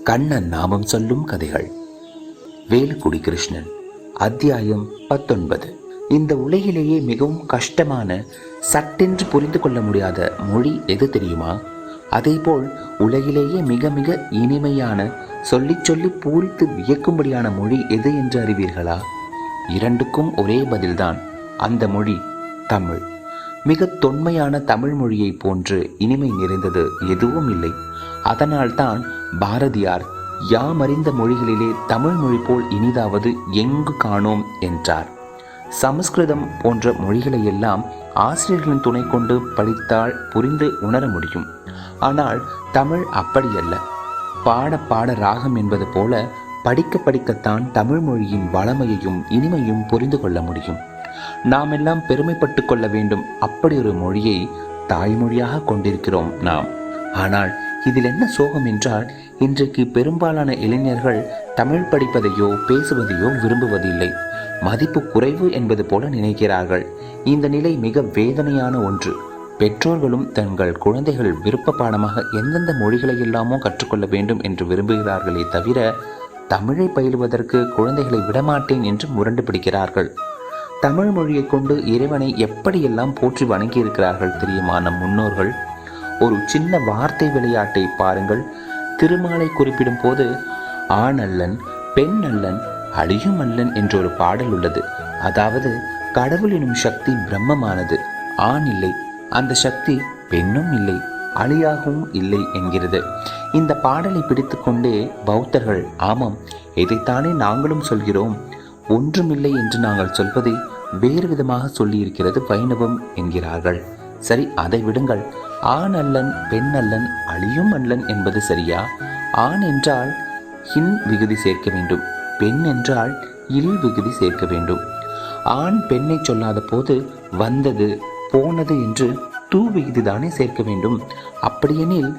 கண்ணன் நாமம் சொல்லும் கதைகள். வேலுக்குடி கிருஷ்ணன். அத்தியாயம் 19. இந்த உலகிலேயே மிகவும் கஷ்டமான, சட்டென்று புரிந்து கொள்ள முடியாத மொழி எது தெரியுமா? அதேபோல் உலகிலேயே மிக மிக இனிமையான, சொல்லி சொல்லி பூரித்து வியக்கும்படியான மொழி எது என்று அறிவீர்களா? இரண்டுக்கும் ஒரே பதில்தான். அந்த மொழி தமிழ். மிக தொன்மையான தமிழ் மொழியை போன்று இனிமை நிறைந்தது எதுவும் இல்லை. அதனால்தான் பாரதியார் யாமறிந்த மொழிகளிலே தமிழ் மொழி போல் இனிதாவது எங்கு காணோம் என்றார். சமஸ்கிருதம் போன்ற மொழிகளை எல்லாம் ஆசிரியர்களின் துணை கொண்டு படித்தால் புரிந்து உணர முடியும். ஆனால் தமிழ் அப்படியல்ல. பாட பாட ராகம் என்பது போல படிக்க படிக்கத்தான் தமிழ் மொழியின் வளமையையும் இனிமையும் புரிந்து கொள்ள முடியும். நாம் எல்லாம் பெருமைப்பட்டு கொள்ள வேண்டும். அப்படி ஒரு மொழியை தாய்மொழியாக கொண்டிருக்கிறோம் நாம். ஆனால் இதில் என்ன சோகம் என்றால், இன்றைக்கு பெரும்பாலான இளைஞர்கள் தமிழ் படிப்பதையோ பேசுவதையோ விரும்புவதில்லை. மதிப்பு குறைவு என்பது போல நினைக்கிறார்கள். இந்த நிலை மிக வேதனையான ஒன்று. பெற்றோர்களும் தங்கள் குழந்தைகள் விருப்ப பாடமாக எந்தெந்த மொழிகளை எல்லாமோ கற்றுக்கொள்ள வேண்டும் என்று விரும்புகிறார்களே தவிர, தமிழை பயிலுவதற்கு குழந்தைகளை விடமாட்டேன் என்று முரண்டு பிடிக்கிறார்கள். தமிழ் மொழியை கொண்டு இறைவனை எப்படியெல்லாம் போற்றி வணங்கியிருக்கிறார்கள் தெரியுமா நம் முன்னோர்கள்? ஒரு சின்ன வார்த்தை விளையாட்டை பாருங்கள். திருமாலை குறிப்பிடும் போது ஆண் அல்லன், பெண் அல்லன், அழியும் அல்லன் என்ற ஒரு பாடல் உள்ளது. அதாவது கடவுள் எனும் சக்தி பிரம்மமானது. ஆண் இல்லை, அந்த சக்தி பெண்ணும் இல்லை, அழியாகவும் இல்லை என்கிறது. இந்த பாடலை பிடித்து கொண்டே பௌத்தர்கள், ஆமாம் இதைத்தானே நாங்களும் சொல்கிறோம், ஒன்றுமில்லை என்று நாங்கள் சொல்வதை வேறு விதமாக சொல்லியிருக்கிறது வைணவம் என்கிறார்கள். சரி, அதை விடுங்கள். ஆண் அல்லன், பெண் அல்லன், அழியும் அல்லன் என்பது சரியா? ஆண் என்றால் ஹின் விகுதி சேர்க்க வேண்டும், பெண் என்றால் இல் விகுதி சேர்க்க வேண்டும். ஆண் பெண்ணை சொல்லாத போது வந்தது போனது என்று தூ விகுதி தானே சேர்க்க வேண்டும். அப்படியெனில்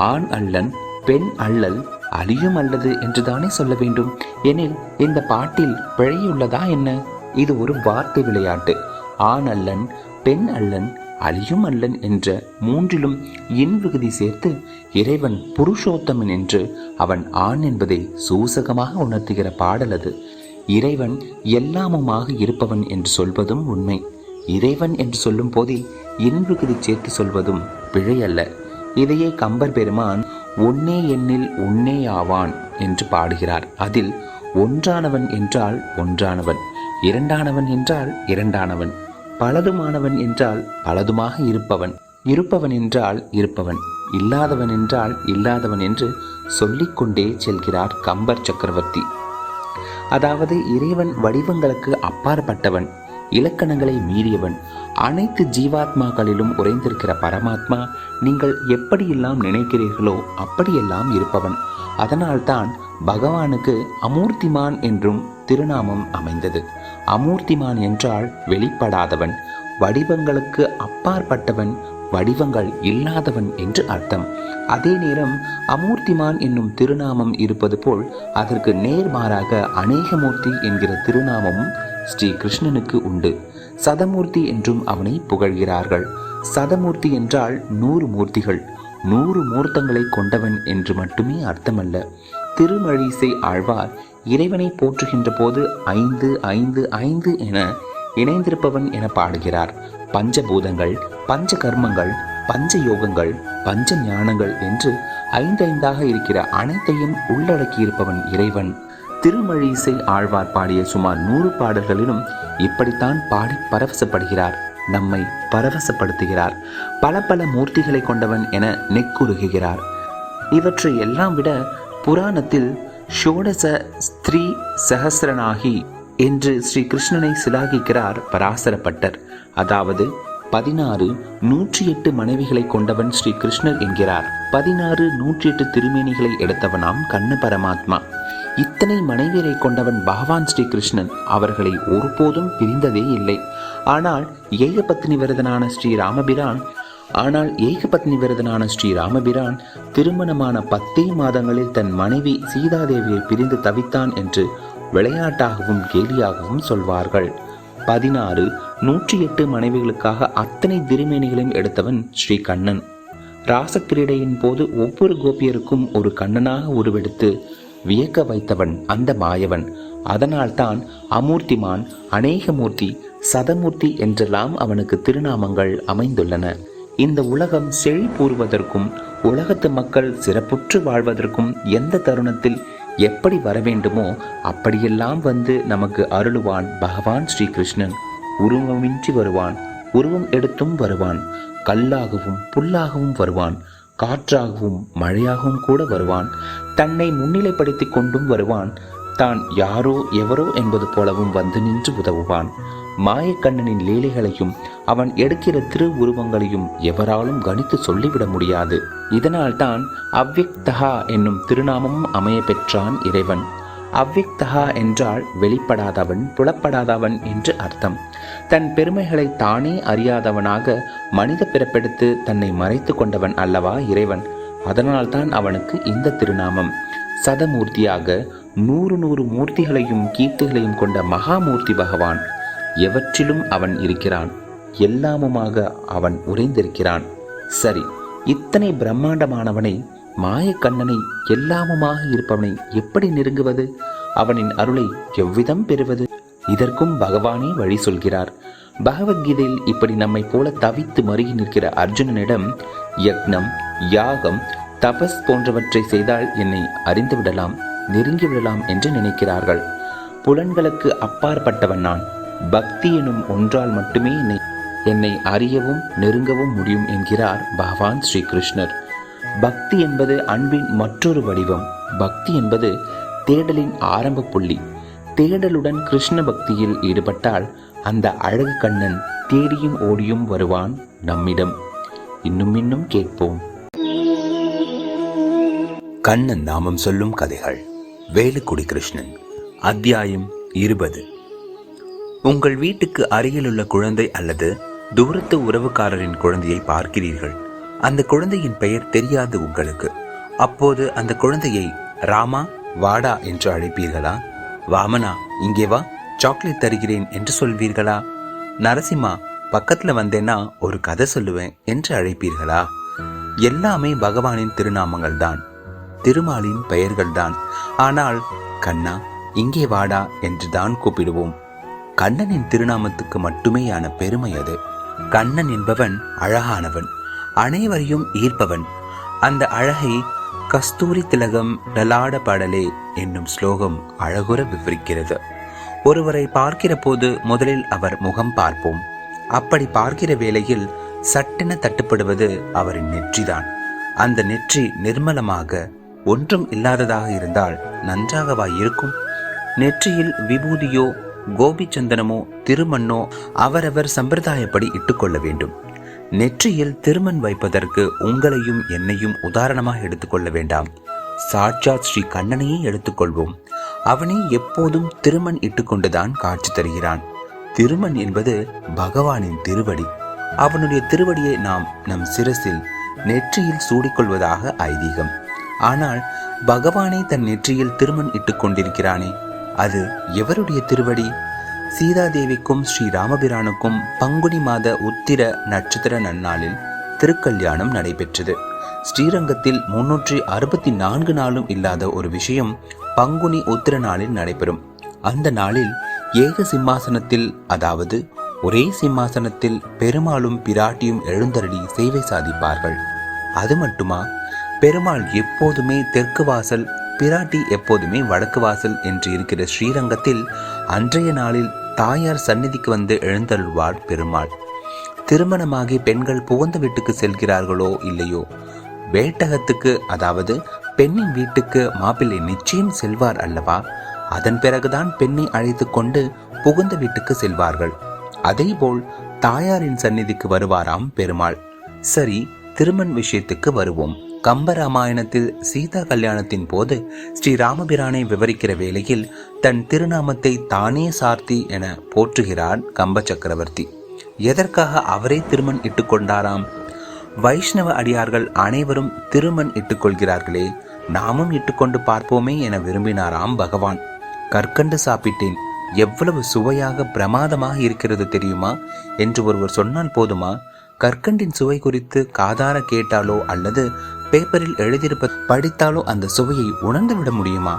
ஆண் அல்லன், பெண் அல்லல், அழியும் அல்லது என்று தானே சொல்ல வேண்டும். எனில் இந்த பாட்டில் பிழையுள்ளதா என்ன? இது ஒரு வார்த்தை விளையாட்டு. ஆண் அல்லன், பெண் அல்லன், அழியும் அல்லன் என்ற மூன்றிலும் இன் விகுதி சேர்த்து இறைவன் புருஷோத்தமன் என்று அவன் ஆண் என்பதை சூசகமாக உணர்த்துகிற பாடல் அது. இறைவன் எல்லாமுமாக இருப்பவன் என்று சொல்வதும் உண்மை. இறைவன் என்று சொல்லும் போதில் இன் விகுதி சேர்த்து சொல்வதும் பிழை அல்ல. இதையே கம்பர் பெருமான் ஒன்னே எண்ணில் உன்னே ஆவான் என்று பாடுகிறார். அதில் ஒன்றானவன் என்றால் ஒன்றானவன், இரண்டானவன் என்றால் இரண்டானவன், பலதுமானவன் என்றால் பலதுமாக இருப்பவன், இருப்பவன் என்றால் இருப்பவன், இல்லாதவன் என்றால் இல்லாதவன் என்று சொல்லிக்கொண்டே செல்கிறார் கம்பர் சக்கரவர்த்தி. அதாவது இறைவன் வடிவங்களுக்கு அப்பாற்பட்டவன், இலக்கணங்களை மீறியவன், அனைத்து ஜீவாத்மாக்களிலும் உறைந்திருக்கிற பரமாத்மா நீங்கள் எப்படியெல்லாம் நினைக்கிறீர்களோ அப்படியெல்லாம் இருப்பவன். அதனால்தான் பகவானுக்கு அமூர்த்திமான் என்றும் திருநாமம் அமைந்தது. அமூர்த்திமான் என்றால் வெளிப்படாதவன், வடிவங்களுக்கு அப்பாற்பட்டவன், வடிவங்கள் இல்லாதவன் என்று அர்த்தம். அதே நேரம் அமூர்த்திமான் என்னும் திருநாமம் இருப்பது போல் அதற்கு நேர்மாறாக அநேகமூர்த்தி என்கிற திருநாமமும் ஸ்ரீ கிருஷ்ணனுக்கு உண்டு. சதமூர்த்தி என்றும் அவனை புகழ்கிறார்கள். சதமூர்த்தி என்றால் 100 மூர்த்திகள், 100 மூர்த்தங்களை கொண்டவன் என்று மட்டுமே அர்த்தமல்ல. திருமழிசை ஆழ்வார் இறைவனை போற்றுகின்ற போது 5 5 5 என இணைந்திருப்பவன் என பாடுகிறார். பஞ்சபூதங்கள், பஞ்ச கர்மங்கள், பஞ்ச யோகங்கள், பஞ்ச ஞானங்கள் என்று 5 5ஆக இருக்கிற அனைத்தையும் உள்ளடக்கியிருப்பவன் இறைவன். திருமழிசை ஆழ்வார் பாடிய சுமார் 100 பாடல்களிலும் இப்படித்தான் பாடி பரவசப்படுகிறார், நம்மை பரவசப்படுத்துகிறார். பல பல மூர்த்திகளை கொண்டவன் என நெக்குருகிறார். இவற்றை எல்லாம் விட புராணத்தில் ஷோடச ஸ்திரீ சஹஸ்ரநாகி என்று ஸ்ரீ கிருஷ்ணனை சிலாகிக்கிறார் பராசரப்பட்டர். அதாவது 16 108 மனைவிகளை கொண்டவன் ஸ்ரீ கிருஷ்ணர் என்கிறார். 16 108 திருமேனிகளை எடுத்தவனாம் கண்ண பரமாத்மா. இத்தனை மனைவியரை கொண்டவன் பகவான் ஸ்ரீ கிருஷ்ணன். அவர்களை ஒருபோதும் பிரிந்ததே இல்லை. ஆனால் ஏகபத்னி விரதனான ஸ்ரீ ராமபிரான் திருமணமான 10 மாதங்களில் தன் மனைவி சீதாதேவியை பிரிந்து தவித்தான் என்று விளையாட்டாகவும் கேலியாகவும் சொல்வார்கள். 16 108 மனைவிகளுக்காக அத்தனை திருமேனிகளையும் எடுத்தவன் ஸ்ரீ கண்ணன். ராசக்கிரீடையின் போது ஒவ்வொரு கோபியருக்கும் ஒரு கண்ணனாக உருவெடுத்து வியக்க வைத்தவன் அந்த மாயவன். அதனால்தான் அமூர்த்திமான், அநேகமூர்த்தி, சதமூர்த்தி என்றெல்லாம் அவனுக்கு திருநாமங்கள் அமைந்துள்ளன. இந்த உலகம் செழிப்பூறுவதற்கும் உலகத்து மக்கள் சிறப்புற்று வாழ்வதற்கும் எந்த தருணத்தில் எப்படி வரவேண்டுமோ அப்படியெல்லாம் வந்து நமக்கு அருளுவான் பகவான் ஸ்ரீகிருஷ்ணன். உருவமின்றி வருவான், உருவம் எடுத்தும் வருவான், கல்லாகவும் புல்லாகவும் வருவான், காற்றாகவும் மழையாகவும் கூட வருவான், தன்னை முன்னிலைப்படுத்தி கொண்டும் வருவான், தான் யாரோ எவரோ என்பது போலவும் வந்து நின்று உதவுவான். மாயக்கண்ணனின் லீலைகளையும் அவன் எடுக்கிற திரு உருவங்களையும் எவராலும் கணித்து சொல்லிவிட முடியாது. இதனால்தான் அவ்யக்தகா என்னும் திருநாமமும் அமைய பெற்றான் இறைவன். அவ்யக்தகா என்றால் வெளிப்படாதவன், புலப்படாதவன் என்று அர்த்தம். தன் பெருமைகளை தானே அறியாதவனாக மனித பிறப்பெடுத்து தன்னை மறைத்து கொண்டவன் அல்லவா இறைவன். அதனால்தான் அவனுக்கு இந்த திருநாமம். சதமூர்த்தியாக 100 மூர்த்திகளையும் கீர்த்திகளையும் கொண்ட மகாமூர்த்தி பகவான். எவற்றிலும் அவன் இருக்கிறான், எல்லாமுமாக அவன் உறைந்திருக்கிறான். சரி, இத்தனை பிரம்மாண்டமானவனை, மாயக்கண்ணனை, எல்லாமுமாக இருப்பவனை எப்படி நெருங்குவது? அவனின் அருளை எவ்விதம் பெறுவது? இதற்கும் பகவானே வழி சொல்கிறார். பகவத்கீதையில் இப்படி நம்மை போல தவித்து மருகி நிற்கிற அர்ஜுனனிடம் யக்னம், யாகம், தபஸ் போன்றவற்றை செய்தால் என்னை அறிந்து விடலாம், நெருங்கி விடலாம் என்று நினைக்கிறார்கள். புலன்களுக்கு அப்பாற்பட்டவன் நான். பக்தி எனும் ஒன்றால் மட்டுமே என்னை அறியவும் நெருங்கவும் முடியும் என்கிறார் பகவான் ஸ்ரீகிருஷ்ணர். பக்தி என்பது அன்பின் மற்றொரு வடிவம். பக்தி என்பது தேடலின் ஆரம்ப புள்ளி. தேடலுடன் கிருஷ்ண பக்தியில் ஈடுபட்டால் அந்த அழகு கண்ணன் தேடியும் ஓடியும் வருவான் நம்மிடம். இன்னும் கேட்போம். கண்ணன் நாமம் சொல்லும் கதைகள். வேலுக்குடி கிருஷ்ணன். அத்தியாயம் 20. உங்கள் வீட்டுக்கு அருகிலுள்ள குழந்தை அல்லது தூரத்து உறவுக்காரரின் குழந்தையை பார்க்கிறீர்கள். அந்த குழந்தையின் பெயர் தெரியாது உங்களுக்கு. அப்போது அந்த குழந்தையை ராமா, வாடா என்று அழைப்பீர்களா? வாமனா, இங்கே வா, சாக்லேட் தருகிறேன் என்று சொல்வீர்களா? நரசிம்மா, பக்கத்துல வந்தேன்னா ஒரு கதை சொல்லுவேன் என்று அழைப்பீர்களா? எல்லாமே பகவானின் திருநாமங்கள் தான், திருமாலின் பெயர்கள் தான். ஆனால் கண்ணா, இங்கே வாடா என்று தான் கூப்பிடுவோம். கண்ணனின் திருநாமத்துக்கு மட்டுமேயான பெருமை அது. கண்ணன் என்பவன் அழகானவன், அனைவரையும் ஈர்ப்பவன். அந்த அழகை கஸ்தூரி திலகம் லலாட படலே என்னும் ஸ்லோகம் அழகுற விவரிக்கிறது. ஒருவரை பார்க்கிற போது முதலில் அவர் முகம் பார்ப்போம். அப்படி பார்க்கிற வேளையில் சட்டென தட்டுப்படுவது அவரின் நெற்றிதான். அந்த நெற்றி நிர்மலமாக ஒன்றும் இல்லாததாக இருந்தால் நன்றாகவா இருக்கும்? நெற்றியில் விபூதியோ கோபி சந்தனமோ திருமண்ணோ அவரவர் சம்பிரதாயப்படி இட்டுக்கொள்ள வேண்டும். நெற்றியில் திருமண் வைப்பதற்கு உங்களையும் என்னையும் உதாரணமாக எடுத்துக்கொள்ள வேண்டாம். சாட்சாத் ஸ்ரீ கண்ணனையே எடுத்துக்கொள்வோம். அவனே எப்போதும் திருமண் இட்டுக்கொண்டுதான் காட்சி தருகிறான். திருமண் என்பது பகவானின் திருவடி. அவனுடைய திருவடியை நாம் நம் சிரசில் நெற்றியில் சூடிக்கொள்வதாக ஐதீகம். ஆனால் பகவானே தன் நெற்றியில் திருமண் இட்டுக் கொண்டிருக்கிறானே, அது எவருடைய திருவடி? சீதாதேவிக்கும் ஸ்ரீ ராமபிரானுக்கும் பங்குனி மாத உத்திர நட்சத்திர நன்னாளில் திருக்கல்யாணம் நடைபெற்றது. ஸ்ரீரங்கத்தில் 364 நாளும் இல்லாத ஒரு விஷயம் பங்குனி உத்திர நாளில் நடைபெறும். அந்த நாளில் ஏக சிம்மாசனத்தில், அதாவது ஒரே சிம்மாசனத்தில் பெருமாளும் பிராட்டியும் எழுந்தருளி சேவை சாதிப்பார்கள். அது மட்டுமா, பெருமாள் எப்போதுமே தெற்கு வாசல், பிராட்டி எப்போதுமே வடக்கு வாசல் என்று இருக்கிற ஸ்ரீரங்கத்தில் அன்றைய நாளில் தாயார் சந்நிதிக்கு வந்து எழுந்தருள்வார் பெருமாள். திருமணமாகி பெண்கள் புகுந்த வீட்டுக்கு செல்கிறார்களோ இல்லையோ, வேட்டகத்துக்கு, அதாவது பெண்ணின் வீட்டுக்கு மாப்பிள்ளை நிச்சயம் செல்வார் அல்லவா? அதன் பிறகுதான் பெண்ணை அழைத்து கொண்டு புகுந்த வீட்டுக்கு செல்வார்கள். அதேபோல் தாயாரின் சந்நிதிக்கு வருவாராம் பெருமாள். சரி, திருமண் விஷயத்துக்கு வருவோம். கம்பராமாயணத்தில் சீதா கல்யாணத்தின் போது ஸ்ரீ ராமபிரானை விவரிக்கிற வேளையில் தன் திருநாமத்தை தானே சார்த்தி என போற்றுகிறார் கம்ப சக்கரவர்த்தி. எதற்காக அவரே திருமண் இட்டுக்கொண்டாராம்? வைஷ்ணவ அடியார்கள் அனைவரும் திருமண் இட்டுக்கொள்கிறார்களே, நாமும் இட்டுக்கொண்டு பார்ப்போமே என விரும்பினாராம் பகவான். கற்கண்டு சாப்பிட்டேன், எவ்வளவு சுவையாக பிரமாதமாக இருக்கிறது தெரியுமா என்று ஒருவர் சொன்னால் போதுமா? கற்கண்டின் சுவை குறித்து காதார கேட்டாலோ அல்லது பேப்பரில் எழுதியிருப்ப படித்தாலோ அந்த சுவையை உணர்ந்து விட முடியுமா?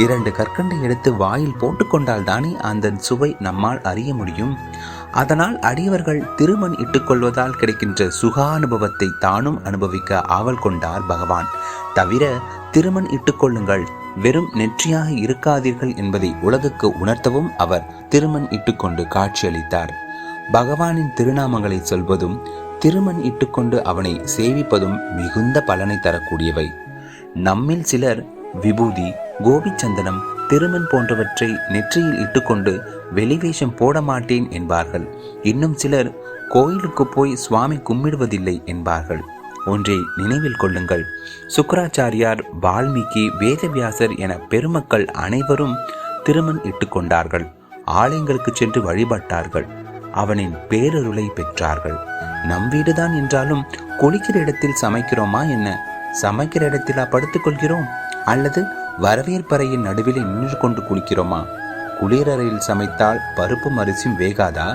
2 கற்கண்டை எடுத்து வாயில் போட்டுக்கொண்டால் தானே அந்த சுவை நம்மால் அறிய முடியும். அதனால் அடியவர்கள் திருமண் இட்டுக்கொள்வதால் கிடைக்கின்ற சுகானுபவத்தை தானும் அனுபவிக்க ஆவல் கொண்டார் பகவான். தவிர திருமண் இட்டுக்கொள்ளுங்கள், வெறும் நெற்றியாக இருக்காதீர்கள் என்பதை உலகுக்கு உணர்த்தவும் அவர் திருமண் இட்டுக்கொண்டு காட்சியளித்தார். பகவானின் திருநாமங்களை சொல்வதும் திருமண் இட்டுக்கொண்டு அவனை சேவிப்பதும் மிகுந்த பலனை தரக்கூடியவை. நம்மில் சிலர் விபூதி, கோபிச்சந்தனம், திருமண் போன்றவற்றை நெற்றியில் இட்டுக்கொண்டு வெளிவேஷம் போட மாட்டேன் என்பார்கள். இன்னும் சிலர் கோயிலுக்கு போய் சுவாமி கும்பிடுவதில்லை என்பார்கள். ஒன்றை நினைவில் கொள்ளுங்கள், சுக்கராச்சாரியார், வால்மீகி, வேதவியாசர் என பெருமக்கள் அனைவரும் திருமண் இட்டுக்கொண்டார்கள். ஆலயங்களுக்கு சென்று வழிபட்டார்கள். அவனின் பேரருளை பெற்றார்கள். நம் வீடுதான் என்றாலும் குளிக்கிற இடத்தில் சமைக்கிறோமா என்ன? சமைக்கிற இடத்திலா படுத்துக் கொள்கிறோம்? அல்லது வரவேற்பறையின் நடுவில் நின்று கொண்டு குளிக்கிறோமா? குளிரறையில் சமைத்தால் பருப்பும் அரிசியும் வேகாதா?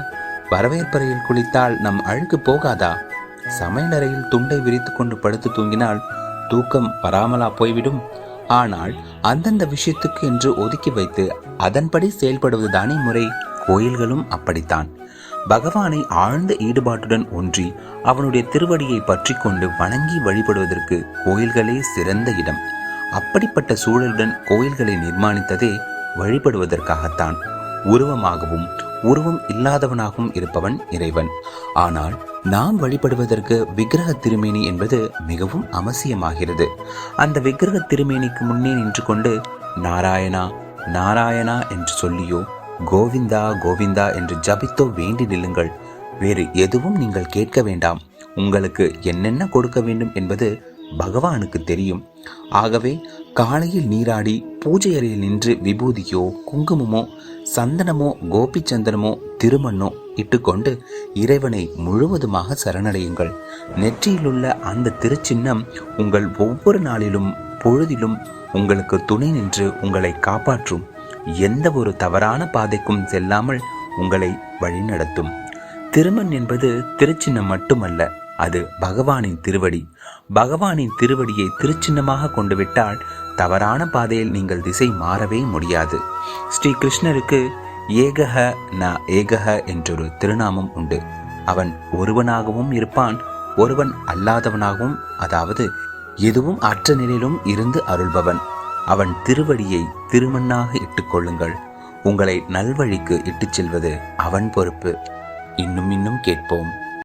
வரவேற்பறையில் குளித்தால் நம் அழுக்கு போகாதா? சமையலறையில் துண்டை விரித்து கொண்டு படுத்து தூங்கினால் தூக்கம் வராமலா போய்விடும்? ஆனால் அந்தந்த விஷயத்துக்கு என்று ஒதுக்கி வைத்து அதன்படி செயல்படுவதுதானே முறை. கோயில்களும் அப்படித்தான். பகவானை ஆழ்ந்த ஈடுபாட்டுடன் ஒன்றி அவனுடைய திருவடியை பற்றி கொண்டு வணங்கி வழிபடுவதற்கு கோயில்களே சிறந்த இடம். அப்படிப்பட்ட சூழலுடன் கோயில்களை நிர்மாணித்ததே வழிபடுவதற்காகத்தான். உருவமாகவும் உருவம் இல்லாதவனாகவும் இருப்பவன் இறைவன். ஆனால் நாம் வழிபடுவதற்கு விக்கிரக திருமேனி என்பது மிகவும் அவசியமாகிறது. அந்த விக்கிரக திருமேனிக்கு முன்னே நின்று கொண்டு நாராயணா நாராயணா என்று சொல்லியோ, கோவிந்தா கோவிந்தா என்று ஜபித்தோ வேண்டி நில்லுங்கள். வேறு எதுவும் நீங்கள் கேட்க வேண்டாம். உங்களுக்கு என்னென்ன கொடுக்க வேண்டும் என்பது பகவானுக்கு தெரியும். ஆகவே காலையில் நீராடி பூஜை அறையில் நின்று விபூதியோ, குங்குமமோ, சந்தனமோ, கோபிச்சந்தனமோ, திருமண்ணோ இட்டுக்கொண்டு இறைவனை முழுவதுமாக சரணடையுங்கள். நெற்றியிலுள்ள அந்த திருச்சின்னம் உங்கள் ஒவ்வொரு நாளிலும் பொழுதிலும் உங்களுக்கு துணை நின்று உங்களை காப்பாற்றும். எந்த ஒரு தவறான பாதைக்கும் செல்லாமல் உங்களை வழிநடத்தும். திருமண் என்பது திருச்சின்னம் மட்டுமல்ல, அது பகவானின் திருவடி. பகவானின் திருவடியை திருச்சின்னமாக கொண்டு விட்டால் தவறான பாதையில் நீங்கள் திசை மாறவே முடியாது. ஸ்ரீ கிருஷ்ணருக்கு ஏகஹ ந ஏகஹ என்றொரு திருநாமம் உண்டு. அவன் ஒருவனாகவும் இருப்பான், ஒருவன் அல்லாதவனாகவும், அதாவது எதுவும் அற்ற நிலையிலும் இருந்து அருள்பவன். அவன் திருவடியை திருமண்ணாக இட்டுக்கொள்ளுங்கள். உங்களை நல்வழிக்கு இட்டுச் செல்வது அவன் பொறுப்பு. இன்னும் கேட்போம்.